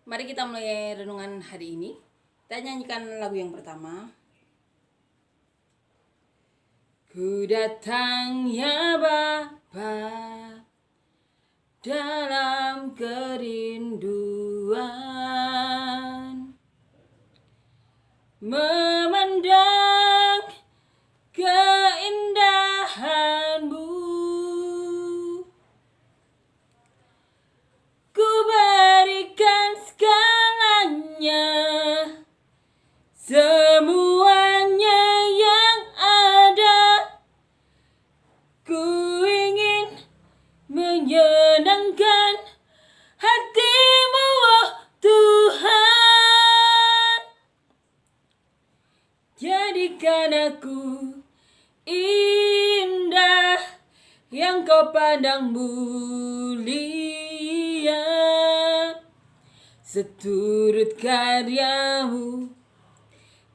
Mari kita mulai renungan hari ini. Kita nyanyikan lagu yang pertama. Ku datang ya Bapa dalam kerinduan, memandang keindahan-Mu. Ku berikan segalanya, semuanya yang ada. Ku ingin menyenangkan hati-Mu, oh Tuhan. Jadikan aku indah yang Kau pandang mulia, seturut karya-Mu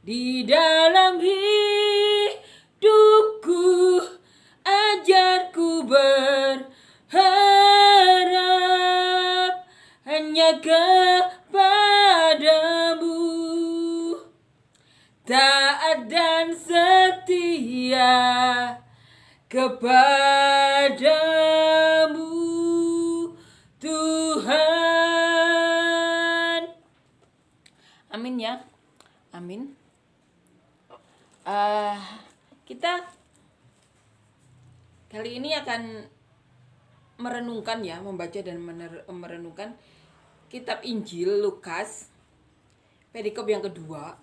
di dalam hidupku. Ajarku berharap hanya kepada-Mu, taat dan setia kepada-Mu, Tuhan. Amin ya. Amin. Kita kali ini akan merenungkan ya, membaca dan merenungkan kitab Injil Lukas, perikop yang kedua.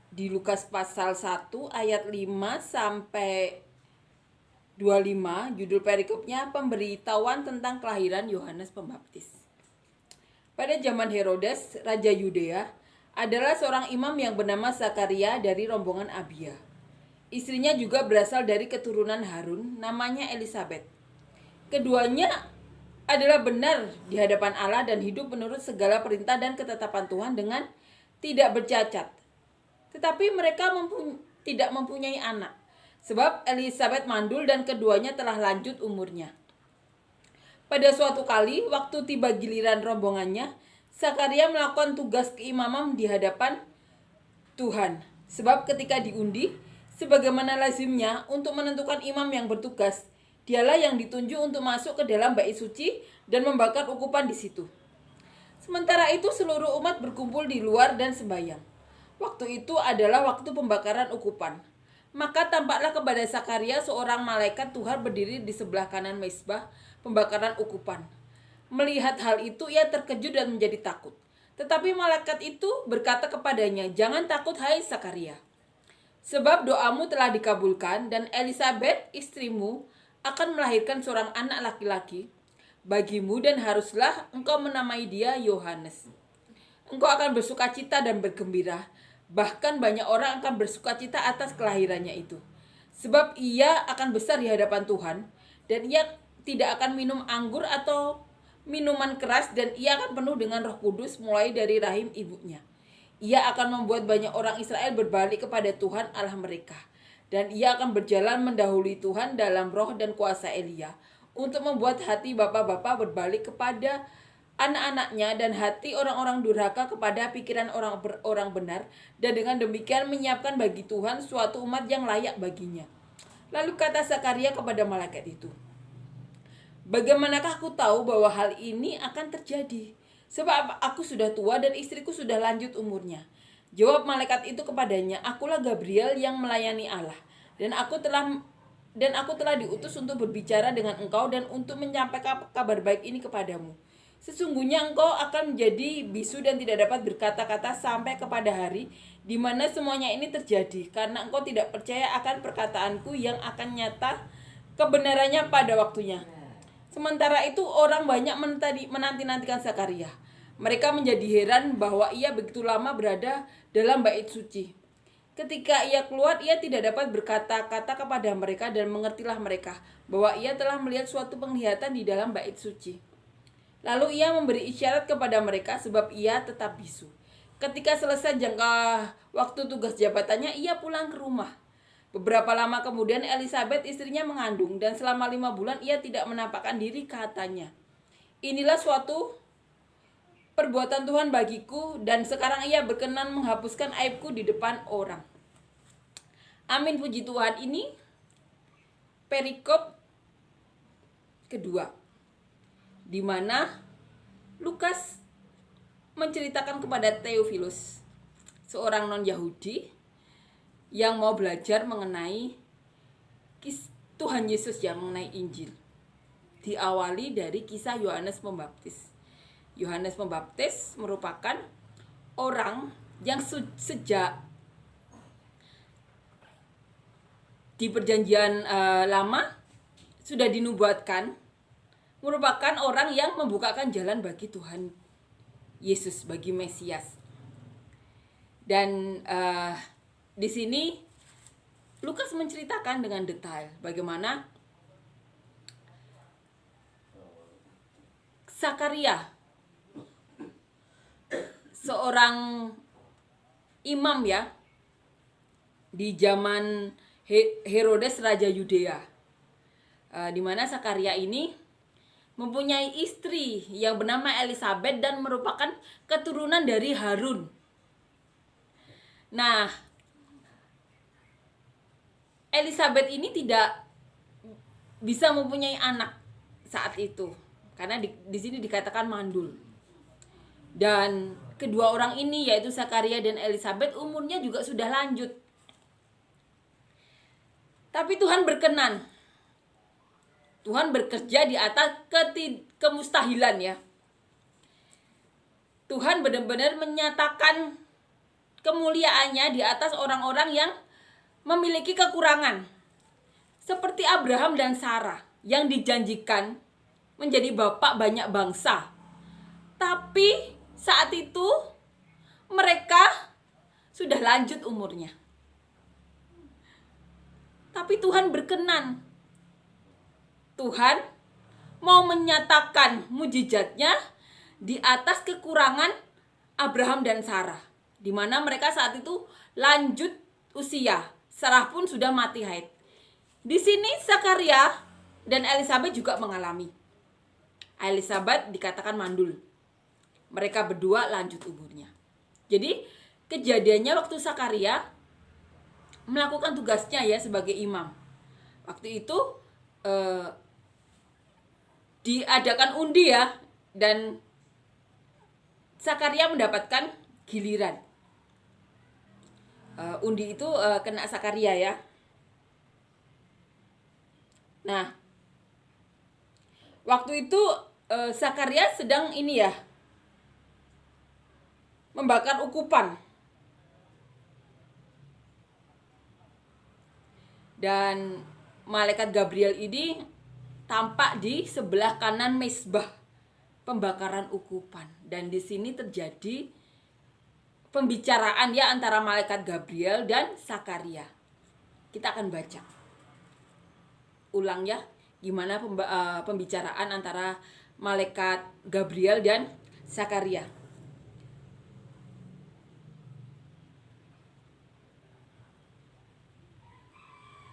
Di Lukas pasal 1 ayat 5 sampai 25, judul perikopnya pemberitahuan tentang kelahiran Yohanes Pembaptis. Pada zaman Herodes, Raja Yudea, adalah seorang imam yang bernama Zakaria dari rombongan Abia. Istrinya juga berasal dari keturunan Harun, namanya Elisabet. Keduanya adalah benar di hadapan Allah dan hidup menurut segala perintah dan ketetapan Tuhan dengan tidak bercacat. Tetapi mereka tidak mempunyai anak, sebab Elisabet mandul dan keduanya telah lanjut umurnya. Pada suatu kali, waktu tiba giliran rombongannya, Zakaria melakukan tugas keimaman di hadapan Tuhan. Sebab ketika diundi, sebagaimana lazimnya untuk menentukan imam yang bertugas, dialah yang ditunjuk untuk masuk ke dalam bait suci dan membakar ukupan di situ. Sementara itu seluruh umat berkumpul di luar dan sembahyang. Waktu itu adalah waktu pembakaran ukupan. Maka tampaklah kepada Zakaria seorang malaikat Tuhan berdiri di sebelah kanan mezbah pembakaran ukupan. Melihat hal itu ia terkejut dan menjadi takut. Tetapi malaikat itu berkata kepadanya, "Jangan takut hai Zakaria. Sebab doamu telah dikabulkan dan Elisabet istrimu akan melahirkan seorang anak laki-laki bagimu dan haruslah engkau menamai dia Yohanes. Engkau akan bersukacita dan bergembira, bahkan banyak orang akan bersukacita atas kelahirannya itu. Sebab ia akan besar di hadapan Tuhan dan ia tidak akan minum anggur atau minuman keras dan ia akan penuh dengan Roh Kudus mulai dari rahim ibunya. Ia akan membuat banyak orang Israel berbalik kepada Tuhan Allah mereka. Dan ia akan berjalan mendahului Tuhan dalam roh dan kuasa Elia, untuk membuat hati bapa-bapa berbalik kepada anak-anaknya dan hati orang-orang durhaka kepada pikiran orang benar, dan dengan demikian menyiapkan bagi Tuhan suatu umat yang layak baginya." Lalu kata Zakaria kepada malaikat itu, "Bagaimanakah aku tahu bahwa hal ini akan terjadi? Sebab aku sudah tua dan istriku sudah lanjut umurnya." Jawab malaikat itu kepadanya, "Akulah Gabriel yang melayani Allah, dan aku telah diutus untuk berbicara dengan engkau dan untuk menyampaikan kabar baik ini kepadamu. Sesungguhnya engkau akan menjadi bisu dan tidak dapat berkata-kata sampai kepada hari di mana semuanya ini terjadi, karena engkau tidak percaya akan perkataanku yang akan nyata kebenarannya pada waktunya." Sementara itu orang banyak menanti-nantikan Zakaria. Mereka menjadi heran bahwa ia begitu lama berada dalam bait suci. Ketika ia keluar, ia tidak dapat berkata-kata kepada mereka dan mengertilah mereka bahwa ia telah melihat suatu penglihatan di dalam bait suci. Lalu ia memberi isyarat kepada mereka sebab ia tetap bisu. Ketika selesai jangka waktu tugas jabatannya, ia pulang ke rumah. Beberapa lama kemudian Elisabet istrinya mengandung dan selama 5 bulan ia tidak menampakkan diri katanya. Inilah suatu perbuatan Tuhan bagiku, dan sekarang Ia berkenan menghapuskan aibku di depan orang. Amin, puji Tuhan. Ini perikop kedua, di mana Lukas menceritakan kepada Theophilus, seorang non-Yahudi yang mau belajar mengenai Tuhan Yesus, yang mengenai Injil. Diawali dari kisah Yohanes Pembaptis. Yohanes Pembaptis merupakan orang yang sejak di perjanjian lama sudah dinubuatkan, merupakan orang yang membukakan jalan bagi Tuhan Yesus, bagi Mesias. Dan di sini Lukas menceritakan dengan detail bagaimana Zakaria, seorang imam ya, di zaman Herodes Raja Yudea, di mana Zakaria ini mempunyai istri yang bernama Elisabeth dan merupakan keturunan dari Harun. Nah, Elisabeth ini tidak bisa mempunyai anak saat itu karena di sini dikatakan mandul. Dan kedua orang ini, yaitu Zakaria dan Elisabeth, umurnya juga sudah lanjut. Tapi Tuhan berkenan. Tuhan bekerja di atas kemustahilan ya. Tuhan benar-benar menyatakan kemuliaannya di atas orang-orang yang memiliki kekurangan. Seperti Abraham dan Sarah yang dijanjikan menjadi bapak banyak bangsa. Tapi saat itu mereka sudah lanjut umurnya. Tapi Tuhan berkenan. Tuhan mau menyatakan mujizatnya di atas kekurangan Abraham dan Sarah, di mana mereka saat itu lanjut usia. Sarah pun sudah mati haid. Di sini Zakaria dan Elisabeth juga mengalami. Elisabeth dikatakan mandul. Mereka berdua lanjut umurnya. Jadi kejadiannya waktu Zakaria melakukan tugasnya ya sebagai imam. Waktu itu diadakan undi ya, dan Zakaria mendapatkan giliran. Undi itu kena Zakaria ya. Nah, waktu itu Zakaria sedang ini ya, membakar ukupan. Dan malaikat Gabriel ini tampak di sebelah kanan mezbah pembakaran ukupan. Dan di sini terjadi pembicaraan ya antara malaikat Gabriel dan Zakaria. Kita akan baca ulang ya, gimana pembicaraan antara malaikat Gabriel dan Zakaria.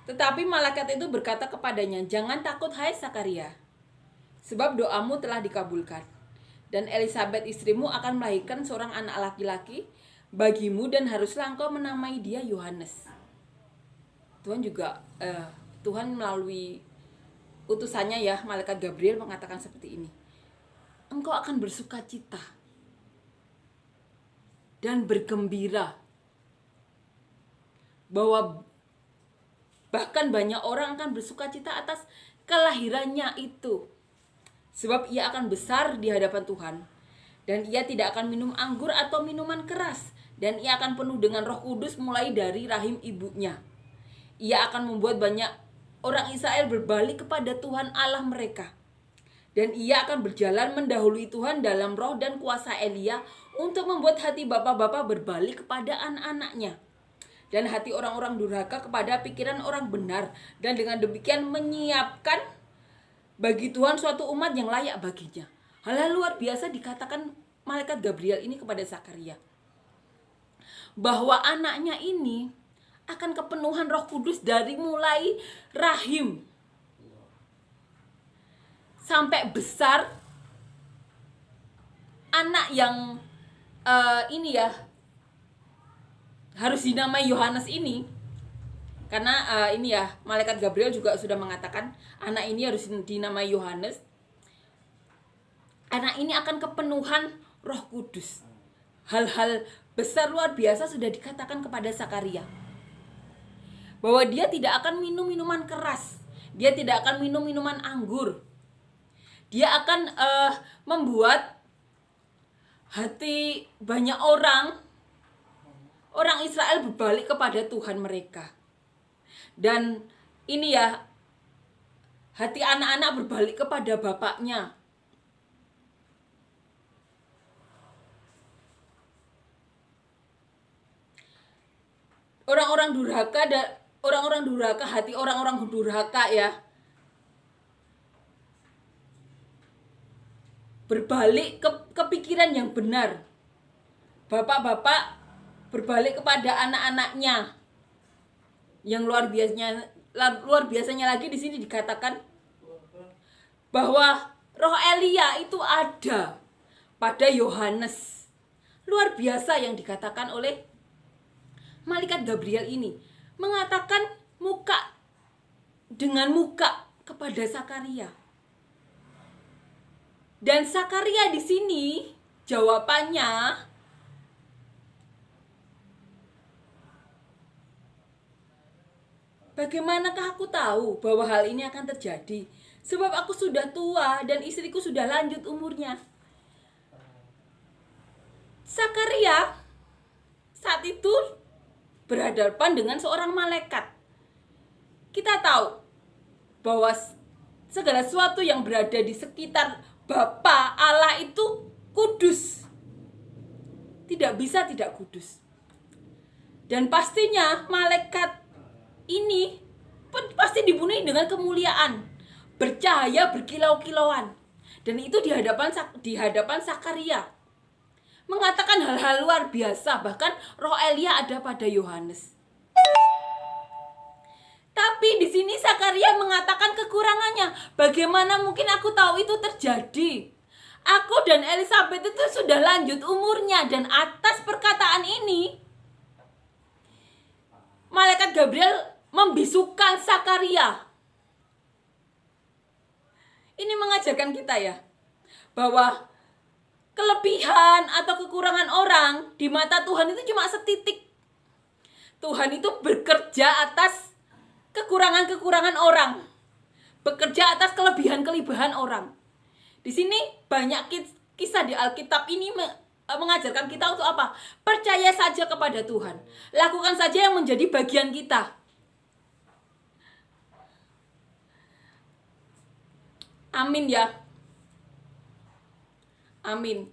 Tetapi malaikat itu berkata kepadanya, "Jangan takut hai Zakaria, sebab doamu telah dikabulkan. Dan Elisabeth istrimu akan melahirkan seorang anak laki-laki bagimu, dan haruslah engkau menamai dia Yohanes." Tuhan melalui utusannya ya, malaikat Gabriel mengatakan seperti ini. Engkau akan bersuka cita dan bergembira, bahwa bahkan banyak orang akan bersuka cita atas kelahirannya itu. Sebab ia akan besar di hadapan Tuhan, dan ia tidak akan minum anggur atau minuman keras, dan ia akan penuh dengan Roh Kudus mulai dari rahim ibunya. Ia akan membuat banyak orang Israel berbalik kepada Tuhan Allah mereka. Dan ia akan berjalan mendahului Tuhan dalam roh dan kuasa Elia, untuk membuat hati bapak-bapak berbalik kepada anak-anaknya, dan hati orang-orang durhaka kepada pikiran orang benar, dan dengan demikian menyiapkan bagi Tuhan suatu umat yang layak baginya. Hal-hal luar biasa dikatakan malaikat Gabriel ini kepada Zakaria, bahwa anaknya ini akan kepenuhan Roh Kudus dari mulai rahim sampai besar. anak yang ini ya harus dinamai Yohanes ini, karena ini ya malaikat Gabriel juga sudah mengatakan anak ini harus dinamai Yohanes. Anak ini akan kepenuhan Roh Kudus. Hal-hal besar luar biasa sudah dikatakan kepada Zakaria, bahwa dia tidak akan minum minuman keras, dia tidak akan minum minuman anggur, dia akan membuat hati banyak orang Israel berbalik kepada Tuhan mereka. Dan ini ya, hati anak-anak berbalik kepada bapaknya. Orang-orang durhaka dan orang-orang durhaka, hati orang-orang durhaka ya, berbalik ke pikiran yang benar. Bapak-bapak berbalik kepada anak-anaknya. Yang luar biasanya lagi di sini dikatakan bahwa roh Elia itu ada pada Yohanes. Luar biasa yang dikatakan oleh malaikat Gabriel ini, mengatakan muka dengan muka kepada Zakaria. Dan Zakaria di sini jawabannya, bagaimanakah aku tahu bahwa hal ini akan terjadi? Sebab aku sudah tua dan istriku sudah lanjut umurnya. Zakaria saat itu berhadapan dengan seorang malaikat. Kita tahu bahwa segala sesuatu yang berada di sekitar Bapa Allah itu kudus. Tidak bisa tidak kudus. Dan pastinya malaikat ini pasti dipenuhi dengan kemuliaan, bercahaya berkilau-kilauan. Dan itu di hadapan Zakaria, mengatakan hal-hal luar biasa, bahkan roh Elia ada pada Yohanes. Tapi di sini Zakaria mengatakan kekurangannya. Bagaimana mungkin aku tahu itu terjadi? Aku dan Elizabeth itu sudah lanjut umurnya. Dan atas perkataan ini, malaikat Gabriel membisukan Zakaria. Ini mengajarkan kita ya, bahwa kelebihan atau kekurangan orang di mata Tuhan itu cuma setitik. Tuhan itu bekerja atas kekurangan-kekurangan orang, bekerja atas kelebihan-kelebihan orang. Di sini banyak kisah di Alkitab ini mengajarkan kita untuk apa? Percaya saja kepada Tuhan. Lakukan saja yang menjadi bagian kita. Amin ya. Amin.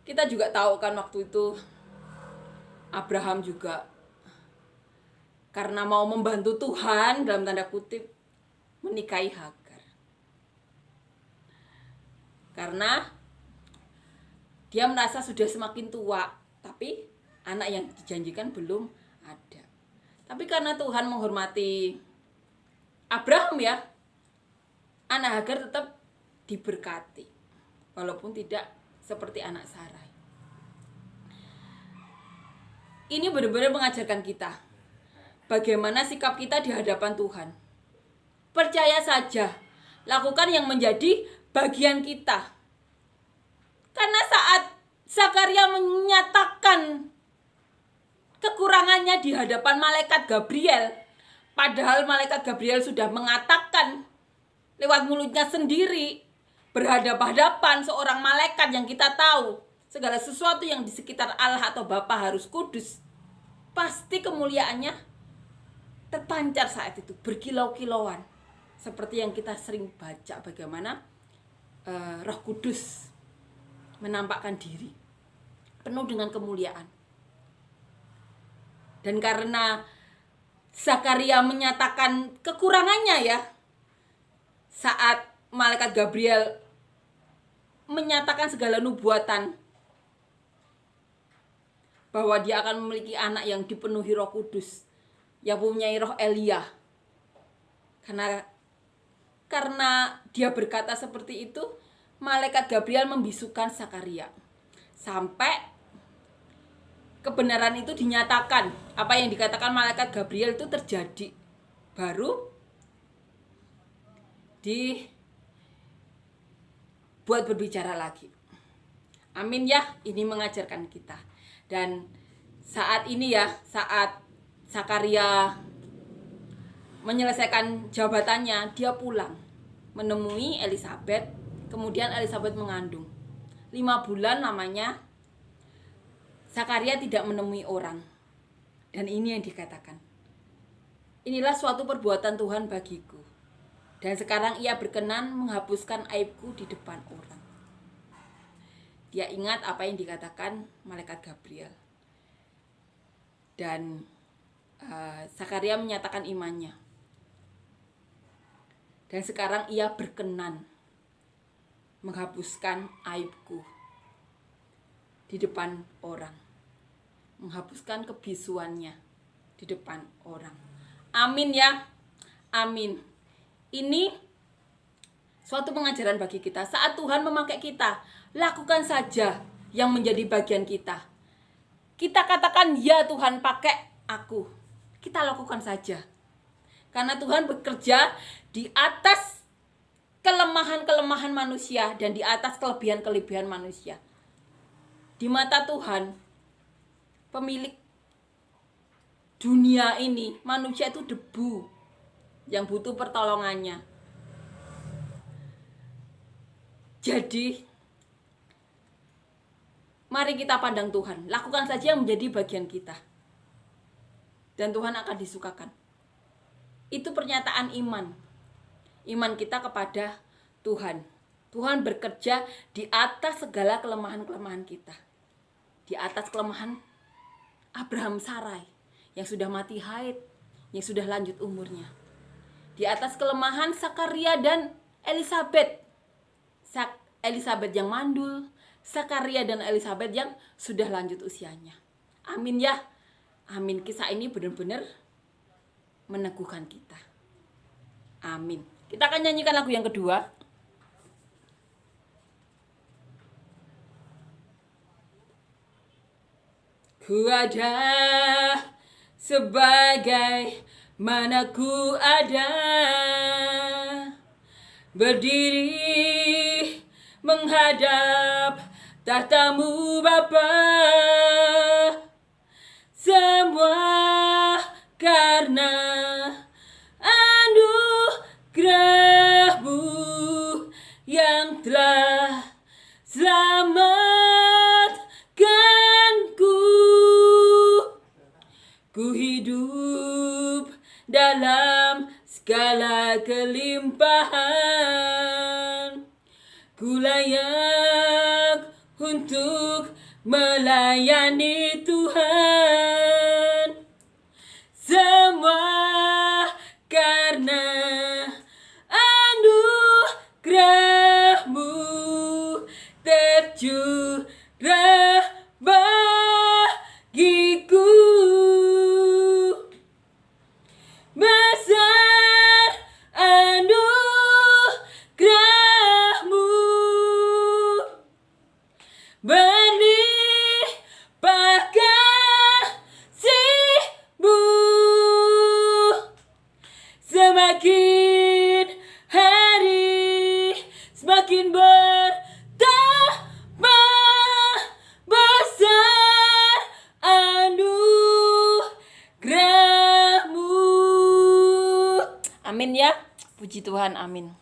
Kita juga tahu kan waktu itu Abraham juga karena mau membantu Tuhan dalam tanda kutip menikahi Hagar. Karena dia merasa sudah semakin tua, tapi anak yang dijanjikan belum ada. Tapi karena Tuhan menghormati Abraham ya, anak Hagar tetap diberkati, walaupun tidak seperti anak Sarai. Ini benar-benar mengajarkan kita bagaimana sikap kita di hadapan Tuhan. Percaya saja, lakukan yang menjadi bagian kita. Karena saat Zakaria menyatakan kekurangannya di hadapan malaikat Gabriel, padahal malaikat Gabriel sudah mengatakan lewat mulutnya sendiri, berhadapan-hadapan seorang malaikat yang kita tahu segala sesuatu yang di sekitar Allah atau Bapa harus kudus, pasti kemuliaannya terpancar saat itu, berkilau-kilauan. Seperti yang kita sering baca bagaimana Roh Kudus menampakkan diri penuh dengan kemuliaan. Dan karena Zakaria menyatakan kekurangannya ya, saat malaikat Gabriel menyatakan segala nubuatan bahwa dia akan memiliki anak yang dipenuhi Roh Kudus, yang mempunyai roh Elia. Karena dia berkata seperti itu, malaikat Gabriel membisukan Zakaria sampai kebenaran itu dinyatakan. Apa yang dikatakan malaikat Gabriel itu terjadi. Baru dibuat berbicara lagi. Amin ya, ini mengajarkan kita. Dan saat ini ya, saat Zakaria menyelesaikan jabatannya, dia pulang menemui Elisabet. Kemudian Elisabet mengandung. 5 bulan namanya Zakaria tidak menemui orang. Dan ini yang dikatakan, inilah suatu perbuatan Tuhan bagiku. Dan sekarang ia berkenan menghapuskan aibku di depan orang. Dia ingat apa yang dikatakan malaikat Gabriel. Dan Zakaria menyatakan imannya. Dan sekarang ia berkenan menghapuskan aibku di depan orang. Menghapuskan kebisuannya di depan orang. Amin ya. Amin. Ini suatu pengajaran bagi kita. Saat Tuhan memakai kita, lakukan saja yang menjadi bagian kita. Kita katakan, ya Tuhan pakai aku. Kita lakukan saja. Karena Tuhan bekerja di atas kelemahan-kelemahan manusia dan di atas kelebihan-kelebihan manusia. Di mata Tuhan, pemilik dunia ini, manusia itu debu yang butuh pertolongannya. Jadi, mari kita pandang Tuhan. Lakukan saja yang menjadi bagian kita. Dan Tuhan akan disukakan. Itu pernyataan iman. Iman kita kepada Tuhan. Tuhan bekerja di atas segala kelemahan-kelemahan kita. Di atas kelemahan Abraham Sarai yang sudah mati haid, yang sudah lanjut umurnya. Di atas kelemahan Zakaria dan Elisabet. Elisabet yang mandul, Zakaria dan Elisabet yang sudah lanjut usianya. Amin ya. Amin. Kisah ini benar-benar meneguhkan kita. Amin. Kita akan nyanyikan lagu yang kedua. Ku ada sebagai mana ku ada, berdiri menghadap tahtamu Bapa. Semua karena anugerah-Mu yang telah selamatkanku. Ku hidup dalam segala kelimpahan. Ku layak untuk melayani Tuhan. Semua karena anugerah-Mu tercurah bagiku. Besar anugerah-Mu, berlimpah kasih-Mu. Semakin hari semakin bertambah besar anugerah-Mu. Amin ya. Puji Tuhan, amin.